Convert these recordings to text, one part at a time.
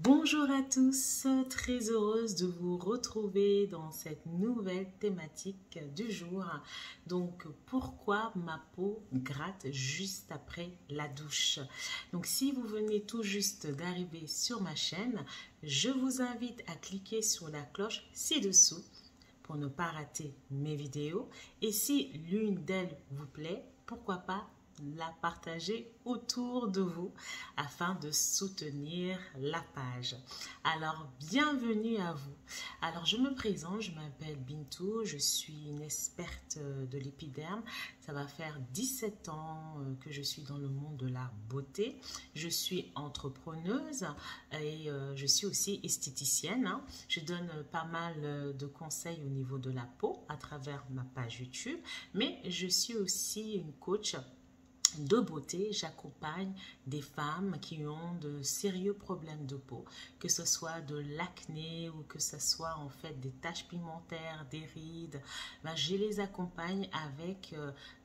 Bonjour à tous, très heureuse de vous retrouver dans cette nouvelle thématique du jour. Donc, pourquoi ma peau gratte juste après la douche? Donc, si vous venez tout juste d'arriver sur ma chaîne, je vous invite à cliquer sur la cloche ci-dessous pour ne pas rater mes vidéos. Et si l'une d'elles vous plaît, pourquoi pas la partager autour de vous afin de soutenir la page. Alors, bienvenue à vous. Alors, je me présente, je m'appelle Bintou, je suis une experte de l'épiderme. Ça va faire 17 ans que je suis dans le monde de la beauté. Je suis entrepreneuse et je suis aussi esthéticienne. Je donne pas mal de conseils au niveau de la peau à travers ma page YouTube, mais je suis aussi une coach de beauté. J'accompagne des femmes qui ont de sérieux problèmes de peau, que ce soit de l'acné ou que ce soit en fait des taches pigmentaires, des rides. Je les accompagne avec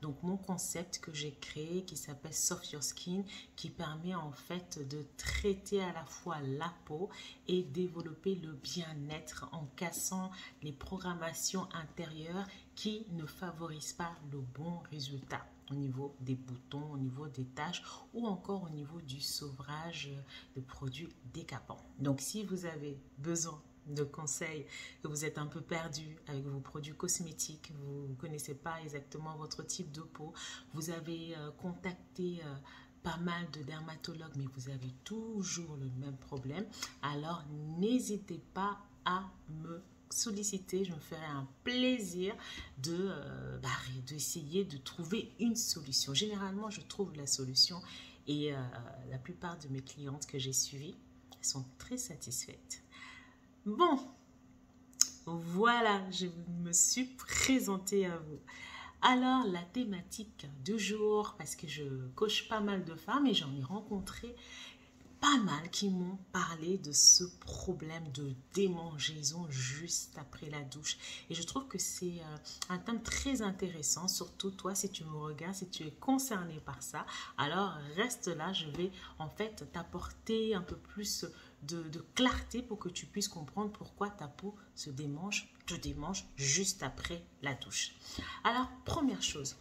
donc mon concept que j'ai créé qui s'appelle Soft Your Skin, qui permet en fait de traiter à la fois la peau et développer le bien-être en cassant les programmations intérieures qui ne favorisent pas le bon résultat au niveau des boutons, au niveau des taches ou encore au niveau du sevrage de produits décapants. Donc, si vous avez besoin de conseils, que vous êtes un peu perdu avec vos produits cosmétiques, vous ne connaissez pas exactement votre type de peau, vous avez contacté pas mal de dermatologues, mais vous avez toujours le même problème, alors n'hésitez pas à me solliciter, je me ferai un plaisir d'essayer de trouver une solution. Généralement, je trouve la solution et la plupart de mes clientes que j'ai suivies sont très satisfaites. Bon, voilà, je me suis présentée à vous. Alors, la thématique du jour, parce que je coach pas mal de femmes et j'en ai rencontré pas mal qui m'ont parlé de ce problème de démangeaison juste après la douche. Et je trouve que c'est un thème très intéressant, surtout toi, si tu me regardes, si tu es concerné par ça. Alors, reste là, je vais en fait t'apporter un peu plus de clarté pour que tu puisses comprendre pourquoi ta peau te démange juste après la douche. Alors, première chose,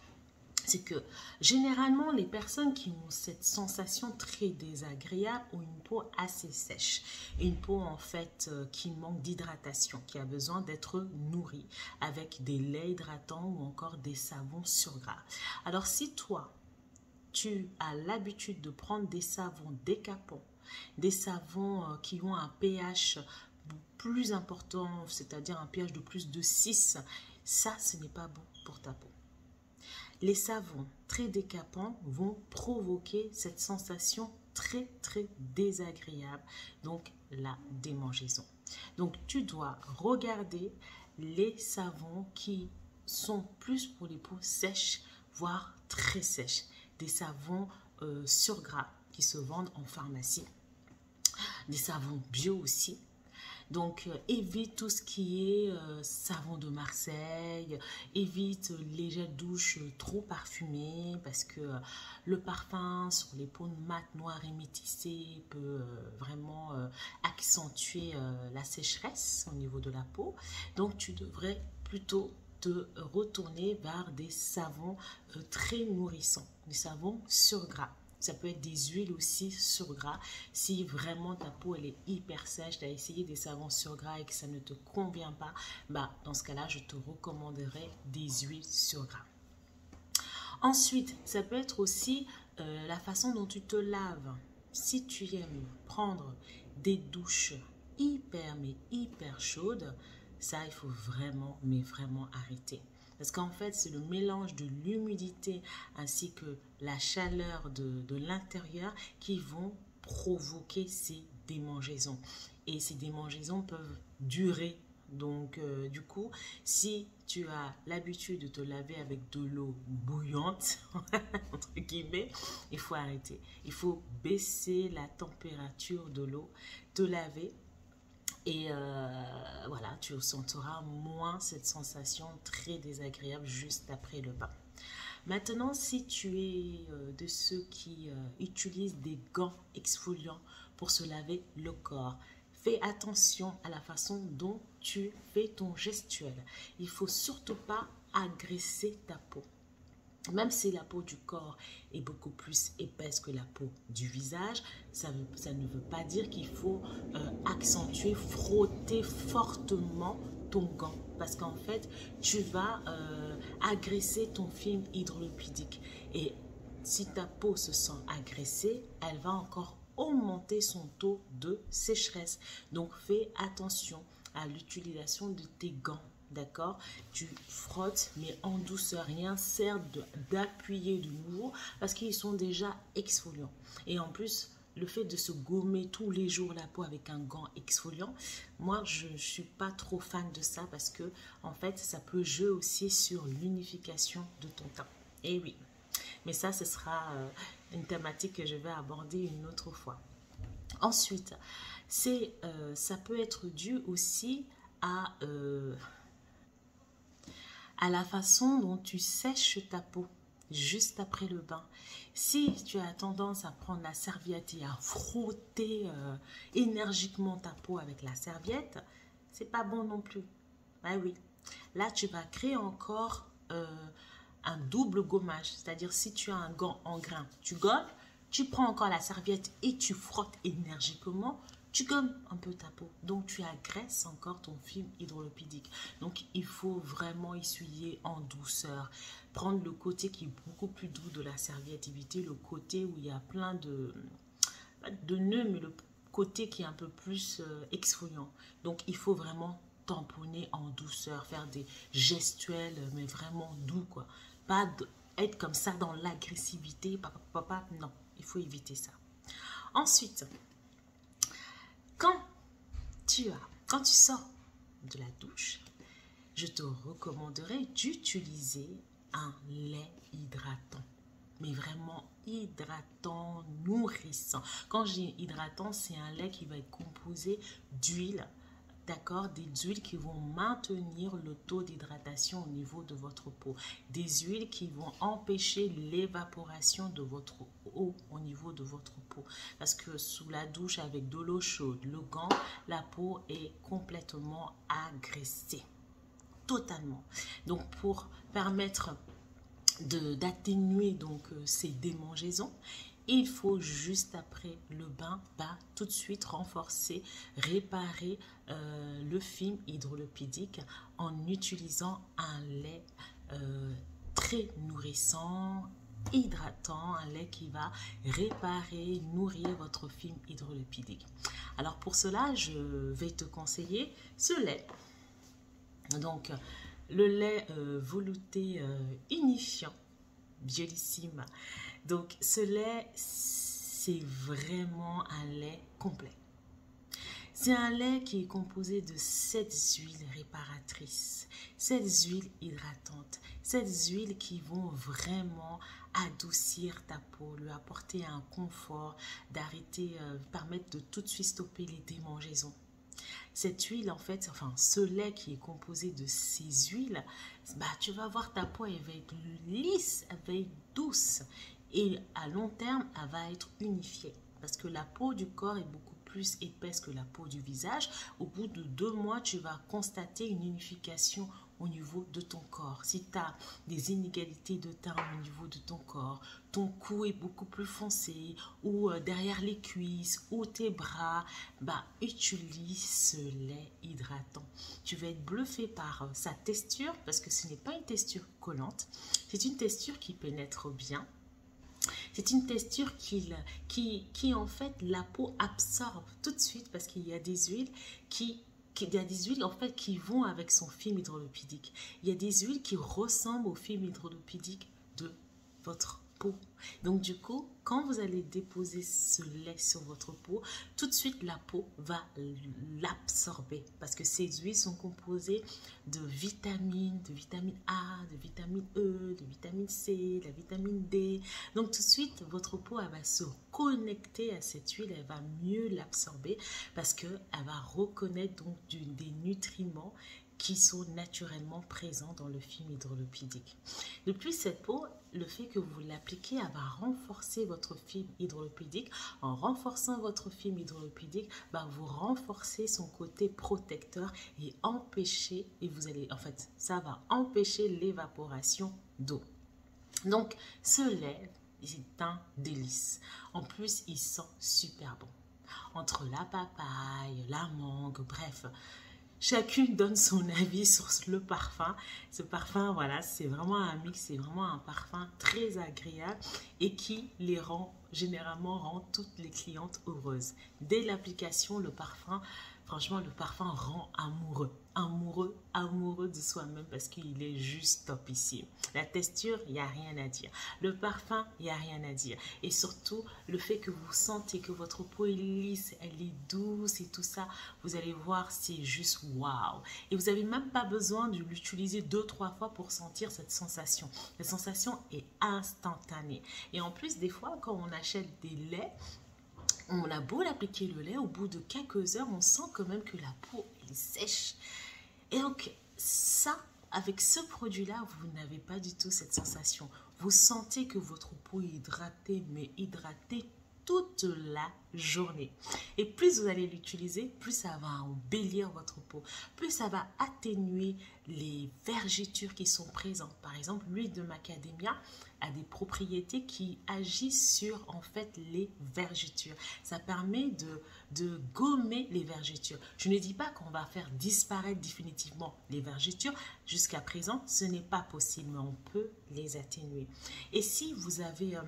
c'est que généralement, les personnes qui ont cette sensation très désagréable ont une peau assez sèche. Une peau en fait qui manque d'hydratation, qui a besoin d'être nourrie avec des laits hydratants ou encore des savons sur gras. Alors si toi, tu as l'habitude de prendre des savons décapants, des savons qui ont un pH plus important, c'est-à-dire un pH de plus de 6, ça, ce n'est pas bon pour ta peau. Les savons très décapants vont provoquer cette sensation très désagréable, donc la démangeaison. Donc tu dois regarder les savons qui sont plus pour les peaux sèches, voire très sèches. Des savons sur gras qui se vendent en pharmacie. Des savons bio aussi. Donc, évite tout ce qui est savon de Marseille, évite les gels douche trop parfumés parce que le parfum sur les peaux mates, noires et métissées peut vraiment accentuer la sécheresse au niveau de la peau. Donc, tu devrais plutôt te retourner vers des savons très nourrissants, des savons sur gras. Ça peut être des huiles aussi sur gras. Si vraiment ta peau elle est hyper sèche, tu as essayé des savons sur gras et que ça ne te convient pas, dans ce cas-là, je te recommanderais des huiles sur gras. Ensuite, ça peut être aussi la façon dont tu te laves. Si tu aimes prendre des douches hyper chaudes, ça, il faut vraiment arrêter. Parce qu'en fait, c'est le mélange de l'humidité ainsi que la chaleur de l'intérieur qui vont provoquer ces démangeaisons. Et ces démangeaisons peuvent durer. Donc, du coup, si tu as l'habitude de te laver avec de l'eau bouillante, entre guillemets, il faut arrêter. Il faut baisser la température de l'eau, te laver. Et voilà, tu ressentiras moins cette sensation très désagréable juste après le bain. Maintenant, si tu es de ceux qui utilisent des gants exfoliants pour se laver le corps. Fais attention à la façon dont tu fais ton gestuel. Il ne faut surtout pas agresser ta peau. Même si la peau du corps est beaucoup plus épaisse que la peau du visage, ça ne veut pas dire qu'il faut accentuer, frotter fortement ton gant. Parce qu'en fait, tu vas agresser ton film hydrolipidique. Et si ta peau se sent agressée, elle va encore augmenter son taux de sécheresse. Donc, fais attention à l'utilisation de tes gants. D'accord? Tu frottes, mais en douceur. Rien sert d'appuyer de nouveau parce qu'ils sont déjà exfoliants. Et en plus, le fait de se gommer tous les jours la peau avec un gant exfoliant, moi, je ne suis pas trop fan de ça parce que, en fait, ça peut jouer aussi sur l'unification de ton teint. Et oui. Mais ça, ce sera une thématique que je vais aborder une autre fois. Ensuite, ça peut être dû aussi à la façon dont tu sèches ta peau juste après le bain. Si tu as tendance à prendre la serviette et à frotter énergiquement ta peau avec la serviette, c'est pas bon non plus. Ah oui. Là, tu vas créer encore un double gommage. C'est-à-dire, si tu as un gant en grain, tu gommes, tu prends encore la serviette et tu frottes énergiquement, tu gommes un peu ta peau. Donc, tu agresses encore ton film hydrolipidique. Donc, il faut vraiment essuyer en douceur. Prendre le côté qui est beaucoup plus doux de la serviette. Éviter le côté où il y a plein de nœuds, mais le côté qui est un peu plus exfoliant. Donc, il faut vraiment tamponner en douceur. Faire des gestuels, mais vraiment doux, quoi. Pas être comme ça dans l'agressivité. Papa, non, il faut éviter ça. Ensuite, quand tu sors de la douche, je te recommanderais d'utiliser un lait hydratant. Mais vraiment hydratant, nourrissant. Quand je dis hydratant, c'est un lait qui va être composé d'huile. D'accord, des huiles qui vont maintenir le taux d'hydratation au niveau de votre peau. Des huiles qui vont empêcher l'évaporation de votre eau au niveau de votre peau. Parce que sous la douche avec de l'eau chaude, le gant, la peau est complètement agressée. Totalement. Donc, pour permettre d'atténuer donc ces démangeaisons, il faut juste après le bain, tout de suite renforcer, réparer le film hydrolipidique en utilisant un lait très nourrissant, hydratant, un lait qui va réparer, nourrir votre film hydrolipidique. Alors pour cela, je vais te conseiller ce lait. Donc le lait velouté unifiant, Biolissime. Donc, ce lait, c'est vraiment un lait complet. C'est un lait qui est composé de 7 huiles réparatrices, 7 huiles hydratantes, 7 huiles qui vont vraiment adoucir ta peau, lui apporter un confort, permettre de tout de suite stopper les démangeaisons. Cette huile, en fait, ce lait qui est composé de ces huiles, tu vas voir ta peau, elle va être lisse, elle va être douce. Et à long terme, elle va être unifiée. Parce que la peau du corps est beaucoup plus épaisse que la peau du visage. Au bout de 2 mois, tu vas constater une unification au niveau de ton corps. Si tu as des inégalités de teint au niveau de ton corps, ton cou est beaucoup plus foncé, ou derrière les cuisses, ou tes bras, utilise ce lait hydratant. Tu vas être bluffé par sa texture, parce que ce n'est pas une texture collante, c'est une texture qui pénètre bien. C'est une texture qui en fait, la peau absorbe tout de suite, parce qu'il y a des huiles il y a des huiles en fait qui vont avec son film hydrolipidique. Il y a des huiles qui ressemblent au film hydrolipidique de votre peau. Donc du coup, quand vous allez déposer ce lait sur votre peau, tout de suite la peau va l'absorber parce que ces huiles sont composées de vitamine A, de vitamine E, de vitamine C, de la vitamine D. Donc tout de suite, votre peau elle va se connecter à cette huile, elle va mieux l'absorber parce qu'elle va reconnaître donc des nutriments qui sont naturellement présents dans le film hydrolipidique. De plus, cette peau, le fait que vous l'appliquez, elle va renforcer votre film hydrolipidique. En renforçant votre film hydrolipidique, vous renforcez son côté protecteur et empêcher, et vous allez, en fait, ça va empêcher l'évaporation d'eau. Donc, ce lait, c'est un délice. En plus, il sent super bon. Entre la papaye, la mangue, bref, chacune donne son avis sur le parfum. Ce parfum, voilà, c'est vraiment un mix, c'est vraiment un parfum très agréable et qui les rend, généralement, rend toutes les clientes heureuses. Dès l'application, le parfum, franchement, le parfum rend amoureux de soi-même parce qu'il est juste topissime. La texture, il n'y a rien à dire. Le parfum, il n'y a rien à dire. Et surtout, le fait que vous sentez que votre peau est lisse, elle est douce et tout ça, vous allez voir, c'est juste waouh. Et vous n'avez même pas besoin de l'utiliser 2-3 fois pour sentir cette sensation. La sensation est instantanée. Et en plus, des fois, quand on achète des laits, on a beau l'appliquer le lait, au bout de quelques heures, on sent quand même que la peau est sèche. Et donc, ça, avec ce produit-là, vous n'avez pas du tout cette sensation. Vous sentez que votre peau est hydratée, mais hydratée toute la journée. Et plus vous allez l'utiliser, plus ça va embellir votre peau, plus ça va atténuer les vergetures qui sont présentes. Par exemple, l'huile de macadamia a des propriétés qui agissent sur en fait les vergetures. Ça permet de gommer les vergetures. Je ne dis pas qu'on va faire disparaître définitivement les vergetures. Jusqu'à présent, ce n'est pas possible, mais on peut les atténuer. Et si vous avez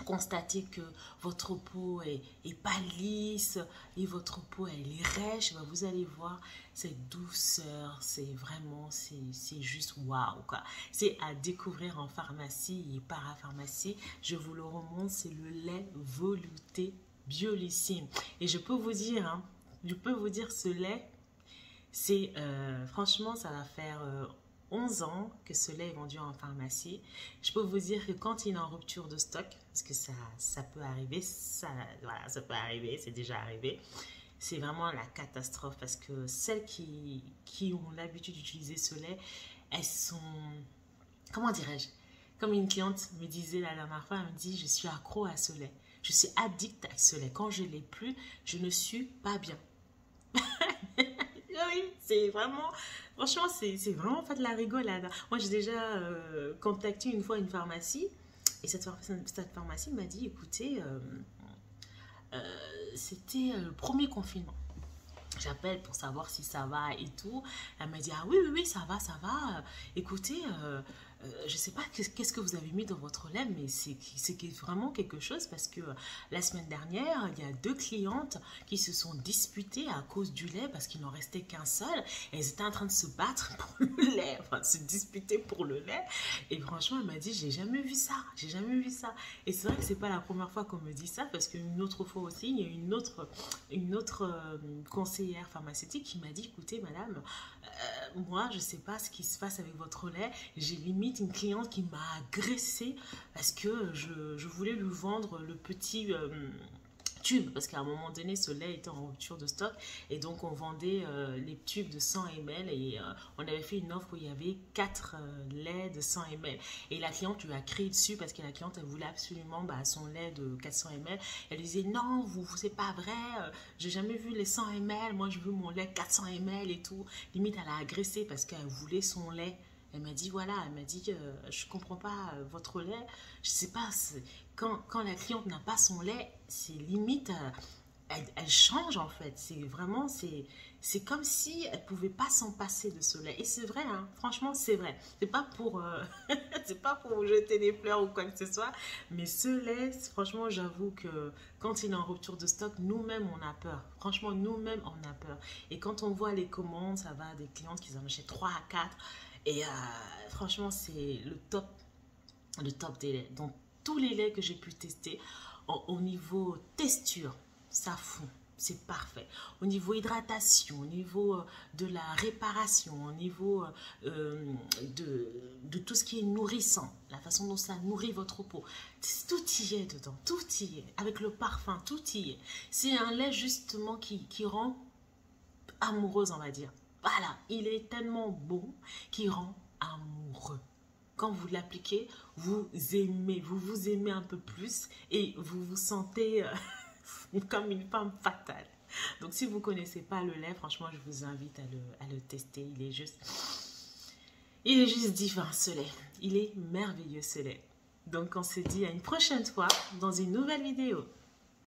constatez que votre peau est pas lisse et votre peau elle est rêche, vous allez voir cette douceur, c'est vraiment, c'est juste waouh quoi. C'est à découvrir en pharmacie et parapharmacie. Je vous le remonte, c'est le lait velouté Biolissime. Et je peux vous dire, ce lait, c'est franchement, ça va faire 11 ans que ce lait est vendu en pharmacie. Je peux vous dire que quand il est en rupture de stock, parce que ça peut arriver, voilà, ça peut arriver, c'est déjà arrivé, c'est vraiment la catastrophe parce que celles qui ont l'habitude d'utiliser ce lait, elles sont, comment dirais-je, comme une cliente me disait la dernière fois, elle me dit, je suis accro à ce lait, je suis addict à ce lait, quand je ne l'ai plus, je ne suis pas bien. Oui, c'est vraiment, franchement, c'est vraiment fait de la rigolade. Moi, j'ai déjà contacté une fois une pharmacie et cette pharmacie m'a dit, écoutez, c'était le premier confinement. J'appelle pour savoir si ça va et tout. Elle m'a dit, ah oui, oui, oui, ça va, ça va. Écoutez, je ne sais pas qu'est-ce que vous avez mis dans votre lait, mais c'est vraiment quelque chose parce que la semaine dernière, il y a 2 clientes qui se sont disputées à cause du lait parce qu'il n'en restait qu'un seul. Et elles étaient en train de se battre pour le lait, enfin de se disputer pour le lait. Et franchement, elle m'a dit, j'ai jamais vu ça, j'ai jamais vu ça. Et c'est vrai que c'est pas la première fois qu'on me dit ça parce qu'une autre fois aussi, il y a une autre conseillère pharmaceutique qui m'a dit, écoutez madame, moi je sais pas ce qui se passe avec votre lait, j'ai limite une cliente qui m'a agressée parce que je voulais lui vendre le petit tube, parce qu'à un moment donné ce lait était en rupture de stock et donc on vendait les tubes de 100 ml et on avait fait une offre où il y avait 4 laits de 100 ml et la cliente lui a crié dessus parce que la cliente elle voulait absolument son lait de 400 ml. Elle lui disait non, c'est pas vrai, j'ai jamais vu les 100 ml, moi je veux mon lait 400 ml et tout. Limite elle a agressé parce qu'elle voulait son lait. Elle m'a dit, voilà, elle m'a dit, je comprends pas votre lait, je sais pas, quand la cliente n'a pas son lait, c'est limite, elle change en fait, c'est vraiment, c'est comme si elle pouvait pas s'en passer de ce lait. Et c'est vrai, hein, franchement, c'est vrai. C'est pas pour, c'est pas pour jeter des fleurs ou quoi que ce soit, mais ce lait, franchement, j'avoue que quand il est en rupture de stock, nous-mêmes, on a peur. Franchement, nous-mêmes, on a peur. Et quand on voit les commandes, ça va des clientes qui en achètent 3 à 4. Et franchement, c'est le top des laits. Donc, tous les laits que j'ai pu tester, au niveau texture, ça fond. C'est parfait. Au niveau hydratation, au niveau de la réparation, au niveau de tout ce qui est nourrissant, la façon dont ça nourrit votre peau, tout y est dedans, tout y est. Avec le parfum, tout y est. C'est un lait justement qui rend amoureuse, on va dire. Voilà, il est tellement bon qu'il rend amoureux. Quand vous l'appliquez, vous aimez, vous vous aimez un peu plus et vous vous sentez comme une femme fatale. Donc si vous ne connaissez pas le lait, franchement, je vous invite à le tester. Il est juste divin ce lait. Il est merveilleux ce lait. Donc on se dit à une prochaine fois dans une nouvelle vidéo.